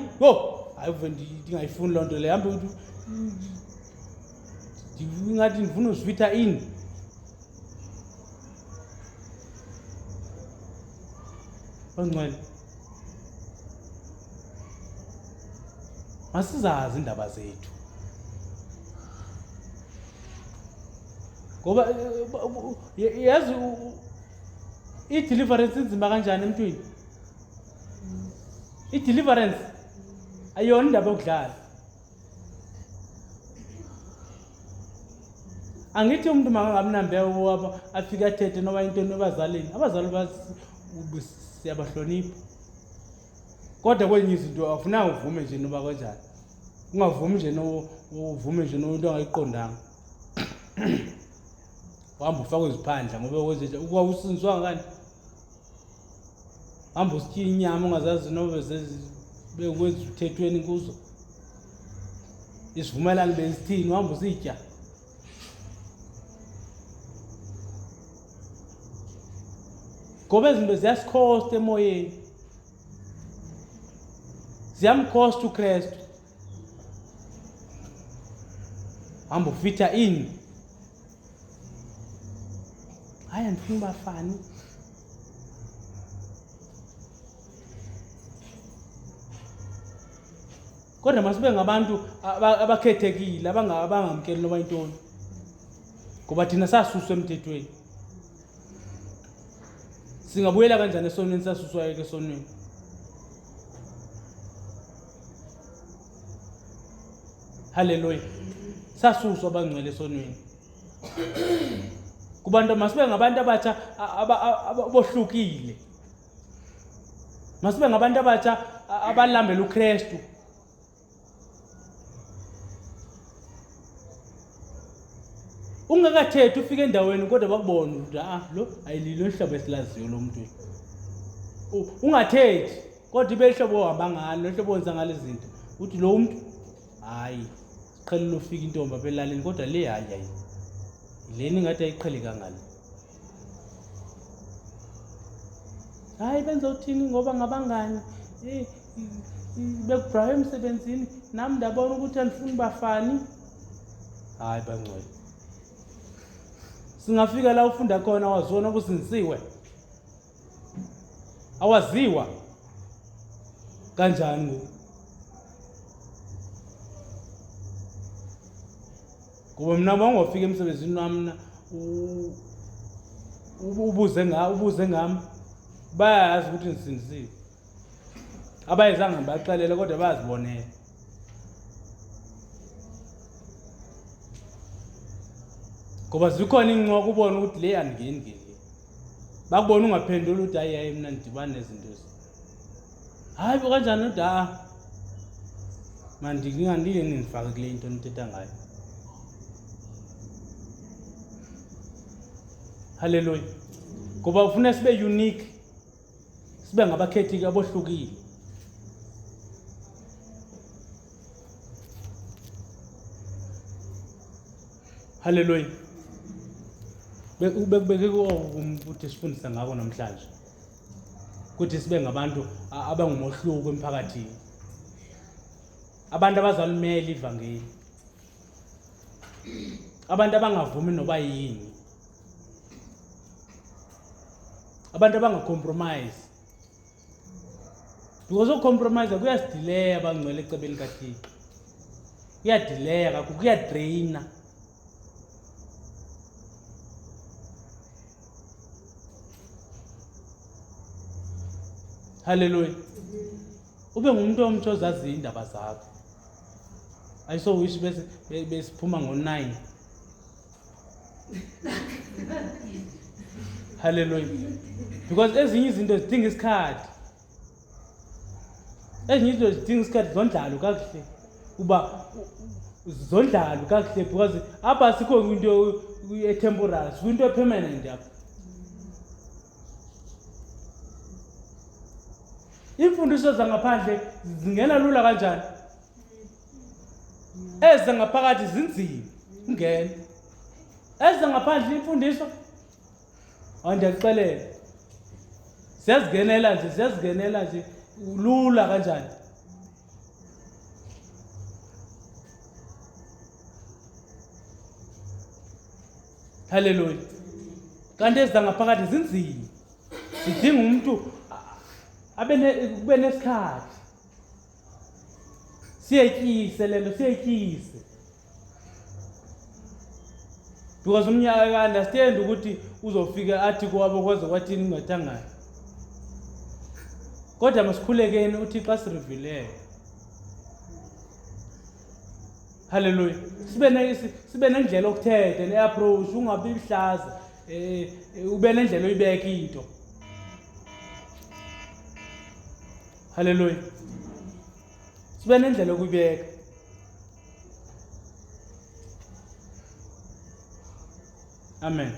hayi uve ndingayifuni loo nto leyo hambe ukuthi ngathi ndifuna uzivitha ini bangcwele masizazi indaba zethu ngoba yazi i-deliverance inzima kanjani emntwini i-deliverance ayona indaba yokudlala angithi umuntu mangamnambewo wabo afike athethe noba intoni abazalini siyabahlonipha kodwa kwenye izinto afunanga uvume nje noba kanjani ungavumi nje uvume nje into ongayiqondanga uhamba ufake iziphandla ngoba kwenze ukuba usinzwa ngani hamba usitya inyama ungazazi nobe bekwenza uthethweni kuzo isivumelani bezithini uhamba usitya ngoba izinto ziyasikhosta emoyeni ziyamkhosta uKristu hamba ufitha ini hayi andifuni bafani kodwa masibe ngabantu abakhethekile abangamkeli noba intoni ngoba thina sasuswa emthethweni singabuyela kanjani esonweni sasuswayo esonweni haleluya sasuswa bangcwele esonweni kubantu masibe ngabantu abatsha abohlukile masibe ngabantu abatsha abalambela uKristu ungakathethi ufike endaweni kodwa bakubona ukuthi lo ayililo ihlobo esilaziyo lo muntu ungathethi kodwa ibe ihlobo ohamba ngalo ihlobo wenza ngale zinto uthi lo muntu hayi siqhelile ufika intombi abelalini kodwa le hayi leni ngathi ayiqhele kangale hayi benza uthini ngoba ngabangani bekubraya emsebenzini nami ndabona ukuthi andifuni bafani hayi bangcwele singafika la ufunda khona wazona kusinsiwe awaziwa kanjani ngoku kuba mina bangofika emsebenzini wami ubuze ngami bayazi ukuthi ngisinisiwe abayizange baxelele kodwa bayazibonela ngoba zikhona ingxoxo ubona ukuthi le andingeni bakubona ungaphendula ukuthi hayi mina ndidibana nezinto ezi hayi kanjani ukuthi manje ngingandile nindifake kule into nithetha ngayo haleluya ngoba ufuna sibe unique sibe ngabakhethi abohlukile haleluya beke ukuthi sifundisa ngako namhlanje ukuthi sibe ngabantu abangumohluko emphakathini abantu abazalimela ivangeli abantu abangavumi noba yini abantu abangacompromise because ucompromise kuyasidileya abangcwele ecebeni kaThixo kuyadileya kakhulu kuyadraina haleluya ube ngumuntu omtsho ozazi indaba zakho ayiso wish besiphuma ngo9 haleluya because ezinye izinto zidinga isikhathi ezinye izinto zidinga isikhathi zondlalo kakuhle uba zondlalo kakuhle because apha sikho into e-temporary sikwinto e-permanent apha. Imfundiso zangaphandle zingena lula kanjani? Ezi zangaphakathi zinzima ungena. Ezi zangaphandle imfundiso andiyakuxelela siyazingenela nje lula kanjani. Hallelujah. Kanti ezi zangaphakathi zinzima zidinga umuntu kube nesikhathi siyetyise lento siyetyise because umnyaka aka-understand ukuthi uzofika athi kwabo kwaze kwathini ungathangani. Kodwa masikhulekeni uthi xa sirivilele. Hallelujah. Sibe nendlela okuthetha ne-approach ungabi ihlaza ube nendlela oyibeka into. Hallelujah. Sibe nendlela okuyibeka. Amen.